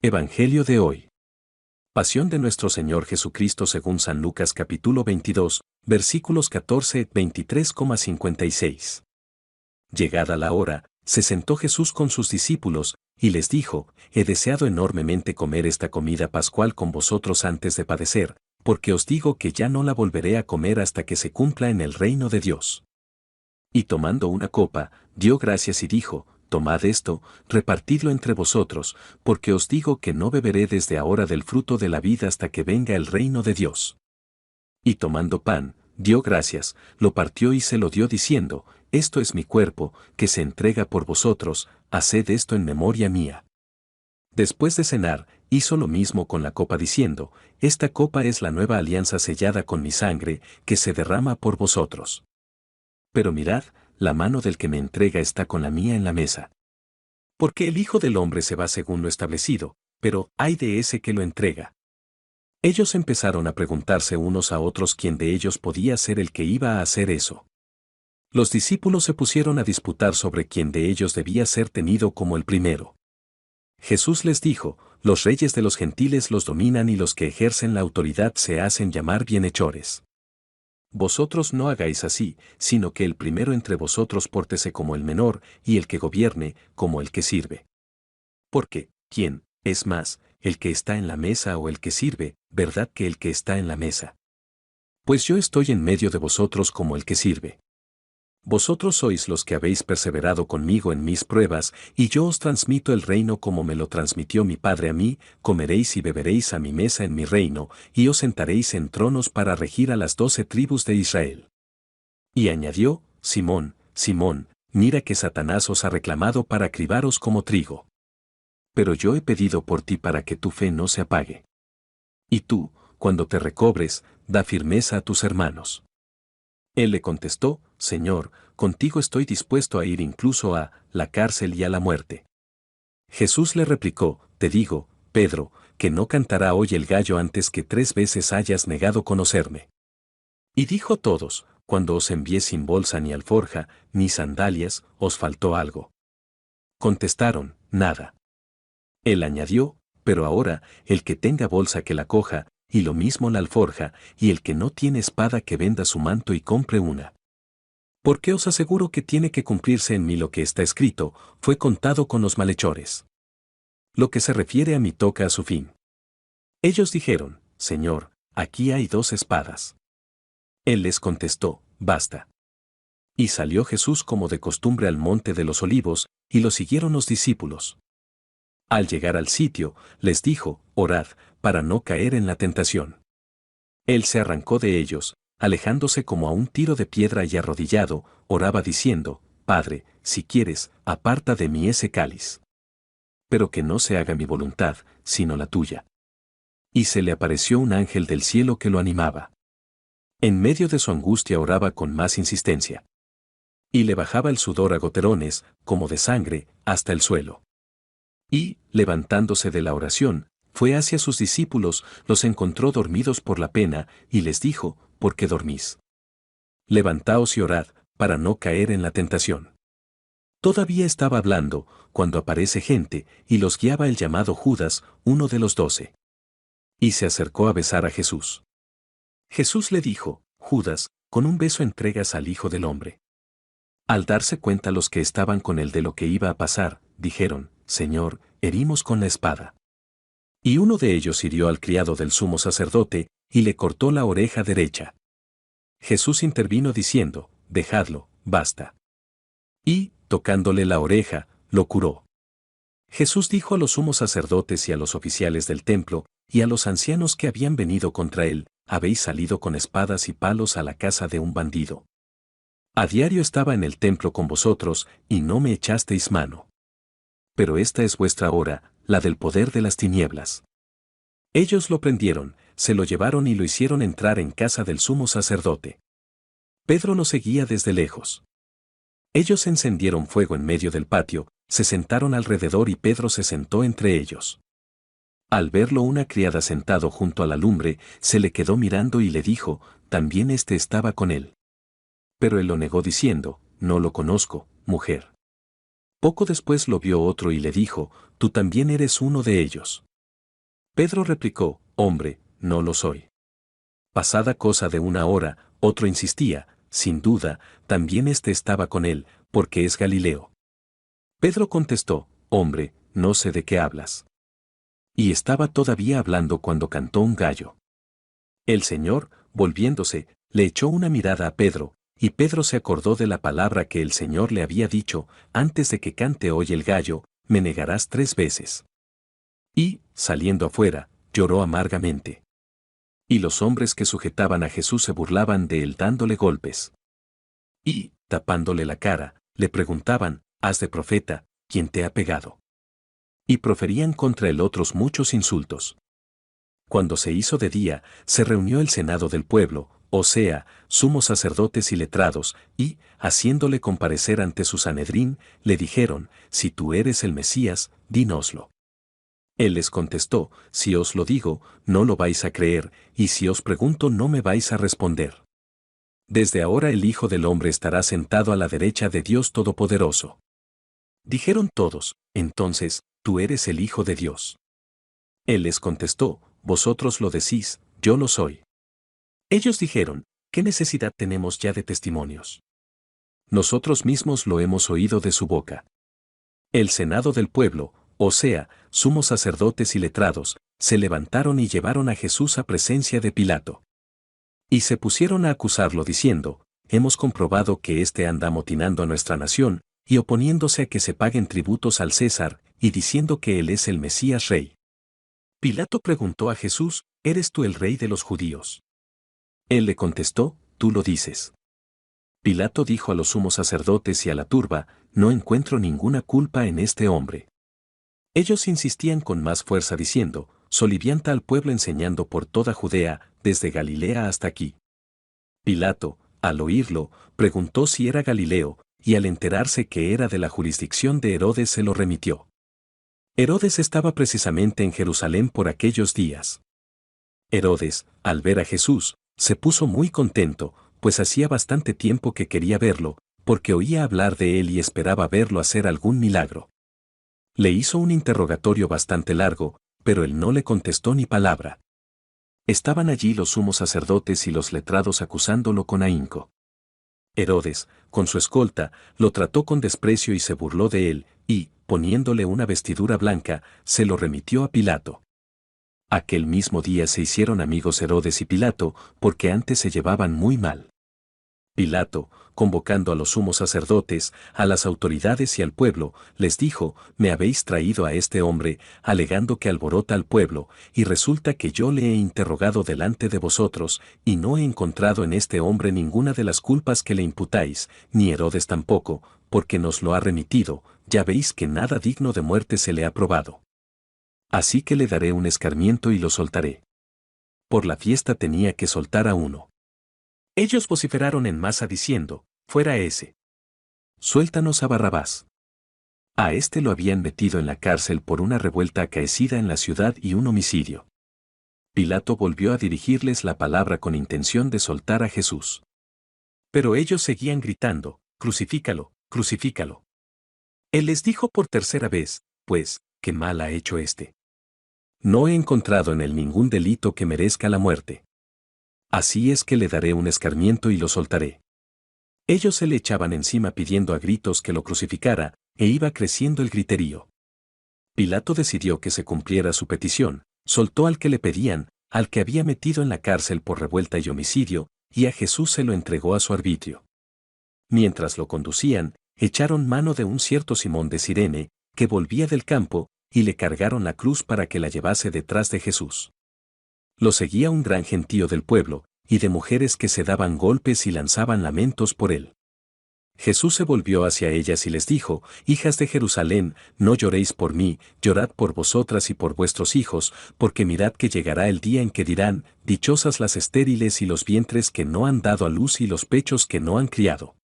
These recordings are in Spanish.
Evangelio de hoy. Pasión de nuestro Señor Jesucristo según San Lucas capítulo 22, versículos 14-23,56. Llegada la hora, se sentó Jesús con sus discípulos, y les dijo: He deseado enormemente comer esta comida pascual con vosotros antes de padecer, porque os digo que ya no la volveré a comer hasta que se cumpla en el reino de Dios. Y tomando una copa, dio gracias y dijo: Tomad esto, repartidlo entre vosotros, porque os digo que no beberé desde ahora del fruto de la vid hasta que venga el reino de Dios. Y tomando pan, dio gracias, lo partió y se lo dio diciendo: Esto es mi cuerpo, que se entrega por vosotros, haced esto en memoria mía. Después de cenar, hizo lo mismo con la copa diciendo: Esta copa es la nueva alianza sellada con mi sangre, que se derrama por vosotros. Pero mirad, la mano del que me entrega está con la mía en la mesa. Porque el Hijo del Hombre se va según lo establecido, pero ay de ese que lo entrega. Ellos empezaron a preguntarse unos a otros quién de ellos podía ser el que iba a hacer eso. Los discípulos se pusieron a disputar sobre quién de ellos debía ser tenido como el primero. Jesús les dijo: Los reyes de los gentiles los dominan y los que ejercen la autoridad se hacen llamar bienhechores. Vosotros no hagáis así, sino que el primero entre vosotros pórtese como el menor, y el que gobierne, como el que sirve. Porque, ¿quién es más, el que está en la mesa o el que sirve, verdad que el que está en la mesa? Pues yo estoy en medio de vosotros como el que sirve. Vosotros sois los que habéis perseverado conmigo en mis pruebas, y yo os transmito el reino como me lo transmitió mi Padre a mí: comeréis y beberéis a mi mesa en mi reino, y os sentaréis en tronos para regir a las 12 tribus de Israel. Y añadió: Simón, Simón, mira que Satanás os ha reclamado para cribaros como trigo. Pero yo he pedido por ti para que tu fe no se apague. Y tú, cuando te recobres, da firmeza a tus hermanos. Él le contestó: Señor, contigo estoy dispuesto a ir incluso a la cárcel y a la muerte. Jesús le replicó: Te digo, Pedro, que no cantará hoy el gallo antes que 3 veces hayas negado conocerme. Y dijo: Todos, cuando os envié sin bolsa ni alforja, ni sandalias, ¿os faltó algo? Contestaron: Nada. Él añadió: Pero ahora, el que tenga bolsa que la coja, y lo mismo la alforja, y el que no tiene espada que venda su manto y compre una. Porque os aseguro que tiene que cumplirse en mí lo que está escrito: fue contado con los malhechores. Lo que se refiere a mí toca a su fin. Ellos dijeron: Señor, aquí hay 2 espadas. Él les contestó: Basta. Y salió Jesús como de costumbre al monte de los Olivos, y lo siguieron los discípulos. Al llegar al sitio, les dijo: Orad, para no caer en la tentación. Él se arrancó de ellos, alejándose como a un tiro de piedra, y arrodillado, oraba diciendo: Padre, si quieres, aparta de mí ese cáliz. Pero que no se haga mi voluntad, sino la tuya. Y se le apareció un ángel del cielo que lo animaba. En medio de su angustia oraba con más insistencia. Y le bajaba el sudor a goterones, como de sangre, hasta el suelo. Y, levantándose de la oración, fue hacia sus discípulos, los encontró dormidos por la pena, y les dijo: ¿Por qué dormís? Levantaos y orad, para no caer en la tentación. Todavía estaba hablando, cuando aparece gente, y los guiaba el llamado Judas, uno de los 12. Y se acercó a besar a Jesús. Jesús le dijo: Judas, con un beso entregas al Hijo del Hombre. Al darse cuenta los que estaban con él de lo que iba a pasar, dijeron: Señor, herimos con la espada. Y uno de ellos hirió al criado del sumo sacerdote, y le cortó la oreja derecha. Jesús intervino diciendo: Dejadlo, basta. Y, tocándole la oreja, lo curó. Jesús dijo a los sumos sacerdotes y a los oficiales del templo, y a los ancianos que habían venido contra él: Habéis salido con espadas y palos a la casa de un bandido. A diario estaba en el templo con vosotros, y no me echasteis mano. Pero esta es vuestra hora, la del poder de las tinieblas. Ellos lo prendieron, se lo llevaron y lo hicieron entrar en casa del sumo sacerdote. Pedro lo seguía desde lejos. Ellos encendieron fuego en medio del patio, se sentaron alrededor y Pedro se sentó entre ellos. Al verlo una criada sentado junto a la lumbre, se le quedó mirando y le dijo: También éste estaba con él. Pero él lo negó diciendo: No lo conozco, mujer. Poco después lo vio otro y le dijo: Tú también eres uno de ellos. Pedro replicó, hombre, no lo soy. Pasada cosa de una hora, otro insistía, sin duda, también éste estaba con él, porque es Galileo. Pedro contestó, hombre, no sé de qué hablas. Y estaba todavía hablando cuando cantó un gallo. El Señor, volviéndose, le echó una mirada a Pedro, y Pedro se acordó de la palabra que el Señor le había dicho, antes de que cante hoy el gallo, me negarás 3 veces. Y, saliendo afuera, lloró amargamente. Y los hombres que sujetaban a Jesús se burlaban de él dándole golpes. Y, tapándole la cara, le preguntaban, haz de profeta, ¿quién te ha pegado? Y proferían contra él otros muchos insultos. Cuando se hizo de día, se reunió el senado del pueblo, o sea, sumos sacerdotes y letrados, y, haciéndole comparecer ante su Sanedrín, le dijeron, si tú eres el Mesías, dínoslo. Él les contestó, si os lo digo, no lo vais a creer, y si os pregunto no me vais a responder. Desde ahora el Hijo del Hombre estará sentado a la derecha de Dios Todopoderoso. Dijeron todos, entonces, tú eres el Hijo de Dios. Él les contestó, vosotros lo decís, yo lo soy. Ellos dijeron, ¿qué necesidad tenemos ya de testimonios? Nosotros mismos lo hemos oído de su boca. El senado del pueblo, o sea, sumos sacerdotes y letrados, se levantaron y llevaron a Jesús a presencia de Pilato. Y se pusieron a acusarlo diciendo, hemos comprobado que éste anda amotinando a nuestra nación, y oponiéndose a que se paguen tributos al César, y diciendo que él es el Mesías Rey. Pilato preguntó a Jesús, ¿eres tú el rey de los judíos? Él le contestó, tú lo dices. Pilato dijo a los sumos sacerdotes y a la turba, no encuentro ninguna culpa en este hombre. Ellos insistían con más fuerza diciendo, solivianta al pueblo enseñando por toda Judea, desde Galilea hasta aquí. Pilato, al oírlo, preguntó si era Galileo, y al enterarse que era de la jurisdicción de Herodes se lo remitió. Herodes estaba precisamente en Jerusalén por aquellos días. Herodes, al ver a Jesús, se puso muy contento, pues hacía bastante tiempo que quería verlo, porque oía hablar de él y esperaba verlo hacer algún milagro. Le hizo un interrogatorio bastante largo, pero él no le contestó ni palabra. Estaban allí los sumos sacerdotes y los letrados acusándolo con ahínco. Herodes, con su escolta, lo trató con desprecio y se burló de él, y, poniéndole una vestidura blanca, se lo remitió a Pilato. Aquel mismo día se hicieron amigos Herodes y Pilato, porque antes se llevaban muy mal. Pilato, convocando a los sumos sacerdotes, a las autoridades y al pueblo, les dijo, me habéis traído a este hombre, alegando que alborota al pueblo, y resulta que yo le he interrogado delante de vosotros, y no he encontrado en este hombre ninguna de las culpas que le imputáis, ni Herodes tampoco, porque nos lo ha remitido, ya veis que nada digno de muerte se le ha probado. Así que le daré un escarmiento y lo soltaré. Por la fiesta tenía que soltar a uno. Ellos vociferaron en masa diciendo, fuera ese. Suéltanos a Barrabás. A este lo habían metido en la cárcel por una revuelta acaecida en la ciudad y un homicidio. Pilato volvió a dirigirles la palabra con intención de soltar a Jesús. Pero ellos seguían gritando, crucifícalo, crucifícalo. Él les dijo por tercera vez, pues, ¿qué mal ha hecho este? No he encontrado en él ningún delito que merezca la muerte. Así es que le daré un escarmiento y lo soltaré. Ellos se le echaban encima pidiendo a gritos que lo crucificara, e iba creciendo el griterío. Pilato decidió que se cumpliera su petición, soltó al que le pedían, al que había metido en la cárcel por revuelta y homicidio, y a Jesús se lo entregó a su arbitrio. Mientras lo conducían, echaron mano de un cierto Simón de Cirene, que volvía del campo, y le cargaron la cruz para que la llevase detrás de Jesús. Lo seguía un gran gentío del pueblo, y de mujeres que se daban golpes y lanzaban lamentos por él. Jesús se volvió hacia ellas y les dijo, hijas de Jerusalén, no lloréis por mí, llorad por vosotras y por vuestros hijos, porque mirad que llegará el día en que dirán, dichosas las estériles y los vientres que no han dado a luz y los pechos que no han criado.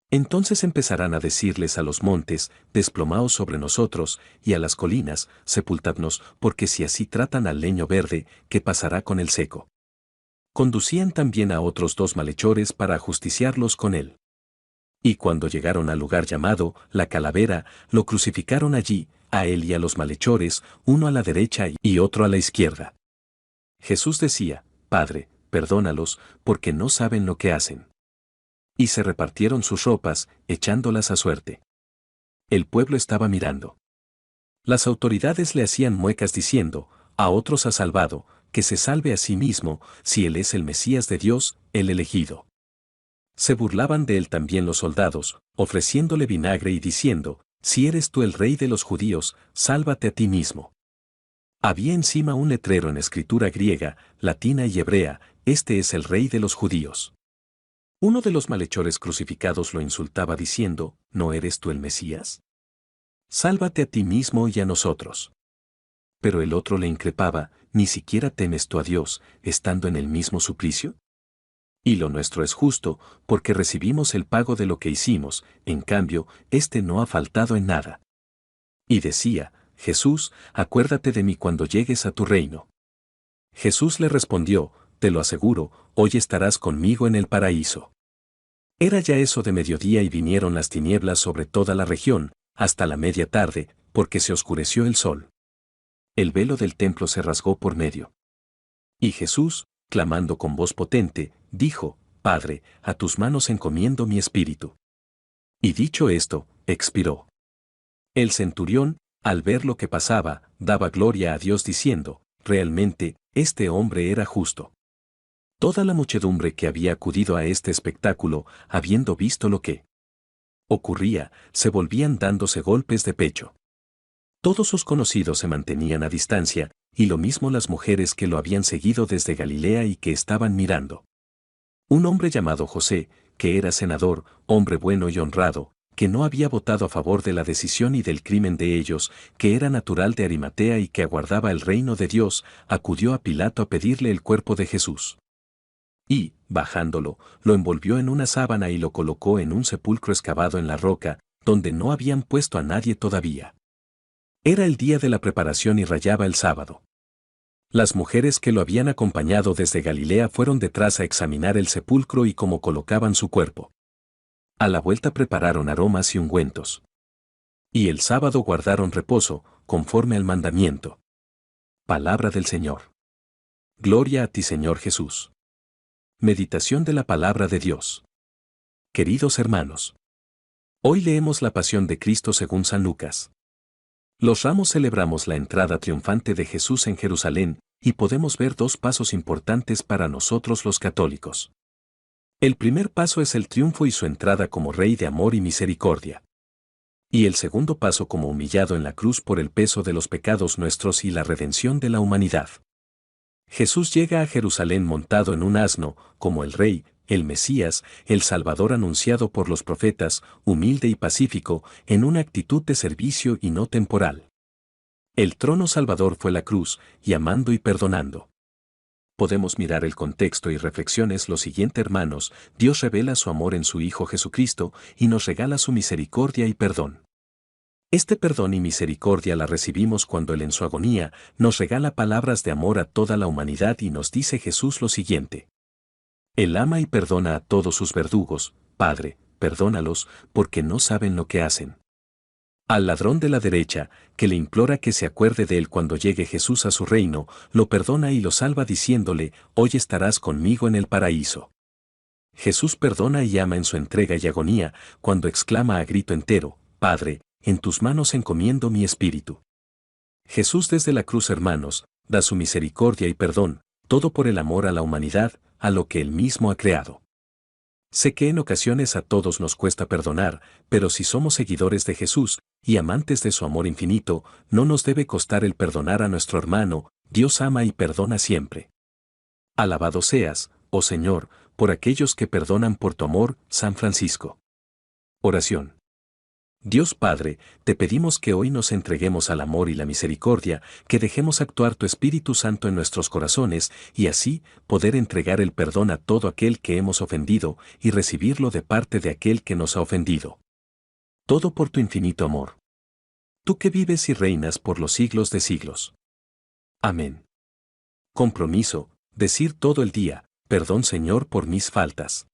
Entonces empezarán a decirles a los montes, desplomaos sobre nosotros, y a las colinas, sepultadnos, porque si así tratan al leño verde, ¿qué pasará con el seco? Conducían también a otros 2 malhechores para ajusticiarlos con él. Y cuando llegaron al lugar llamado La Calavera, lo crucificaron allí, a él y a los malhechores, uno a la derecha y otro a la izquierda. Jesús decía, Padre, perdónalos, porque no saben lo que hacen. Y se repartieron sus ropas, echándolas a suerte. El pueblo estaba mirando. Las autoridades le hacían muecas diciendo, a otros ha salvado, que se salve a sí mismo, si él es el Mesías de Dios, el elegido. Se burlaban de él también los soldados, ofreciéndole vinagre y diciendo, si eres tú el rey de los judíos, sálvate a ti mismo. Había encima un letrero en escritura griega, latina y hebrea, este es el rey de los judíos. Uno de los malhechores crucificados lo insultaba diciendo, ¿no eres tú el Mesías? Sálvate a ti mismo y a nosotros. Pero el otro le increpaba, ¿ni siquiera temes tú a Dios, estando en el mismo suplicio? Y lo nuestro es justo, porque recibimos el pago de lo que hicimos, en cambio, éste no ha faltado en nada. Y decía, Jesús, acuérdate de mí cuando llegues a tu reino. Jesús le respondió, te lo aseguro, hoy estarás conmigo en el paraíso. Era ya eso de mediodía y vinieron las tinieblas sobre toda la región, hasta la media tarde, porque se oscureció el sol. El velo del templo se rasgó por medio. Y Jesús, clamando con voz potente, dijo, Padre, a tus manos encomiendo mi espíritu. Y dicho esto, expiró. El centurión, al ver lo que pasaba, daba gloria a Dios diciendo, realmente, este hombre era justo. Toda la muchedumbre que había acudido a este espectáculo, habiendo visto lo que ocurría, se volvían dándose golpes de pecho. Todos sus conocidos se mantenían a distancia, y lo mismo las mujeres que lo habían seguido desde Galilea y que estaban mirando. Un hombre llamado José, que era senador, hombre bueno y honrado, que no había votado a favor de la decisión y del crimen de ellos, que era natural de Arimatea y que aguardaba el reino de Dios, acudió a Pilato a pedirle el cuerpo de Jesús. Y, bajándolo, lo envolvió en una sábana y lo colocó en un sepulcro excavado en la roca, donde no habían puesto a nadie todavía. Era el día de la preparación y rayaba el sábado. Las mujeres que lo habían acompañado desde Galilea fueron detrás a examinar el sepulcro y cómo colocaban su cuerpo. A la vuelta prepararon aromas y ungüentos. Y el sábado guardaron reposo, conforme al mandamiento. Palabra del Señor. Gloria a ti, Señor Jesús. Meditación de la palabra de Dios. Queridos hermanos, hoy leemos la pasión de Cristo según San Lucas. Los ramos celebramos la entrada triunfante de Jesús en Jerusalén, y podemos ver dos pasos importantes para nosotros los católicos. El primer paso es el triunfo y su entrada como Rey de amor y misericordia. Y el segundo paso como humillado en la cruz por el peso de los pecados nuestros y la redención de la humanidad. Jesús llega a Jerusalén montado en un asno, como el Rey, el Mesías, el Salvador anunciado por los profetas, humilde y pacífico, en una actitud de servicio y no temporal. El trono salvador fue la cruz, y amando y perdonando. Podemos mirar el contexto y reflexiones lo siguiente, hermanos, Dios revela su amor en su Hijo Jesucristo y nos regala su misericordia y perdón. Este perdón y misericordia la recibimos cuando Él en su agonía nos regala palabras de amor a toda la humanidad y nos dice Jesús lo siguiente. Él ama y perdona a todos sus verdugos, Padre, perdónalos, porque no saben lo que hacen. Al ladrón de la derecha, que le implora que se acuerde de él cuando llegue Jesús a su reino, lo perdona y lo salva diciéndole, hoy estarás conmigo en el paraíso. Jesús perdona y ama en su entrega y agonía, cuando exclama a grito entero, Padre, en tus manos encomiendo mi espíritu. Jesús desde la cruz, hermanos, da su misericordia y perdón, todo por el amor a la humanidad, a lo que Él mismo ha creado. Sé que en ocasiones a todos nos cuesta perdonar, pero si somos seguidores de Jesús y amantes de su amor infinito, no nos debe costar el perdonar a nuestro hermano, Dios ama y perdona siempre. Alabado seas, oh Señor, por aquellos que perdonan por tu amor, San Francisco. Oración. Dios Padre, te pedimos que hoy nos entreguemos al amor y la misericordia, que dejemos actuar tu Espíritu Santo en nuestros corazones y así poder entregar el perdón a todo aquel que hemos ofendido y recibirlo de parte de aquel que nos ha ofendido. Todo por tu infinito amor. Tú que vives y reinas por los siglos de siglos. Amén. Compromiso, decir todo el día, perdón Señor por mis faltas.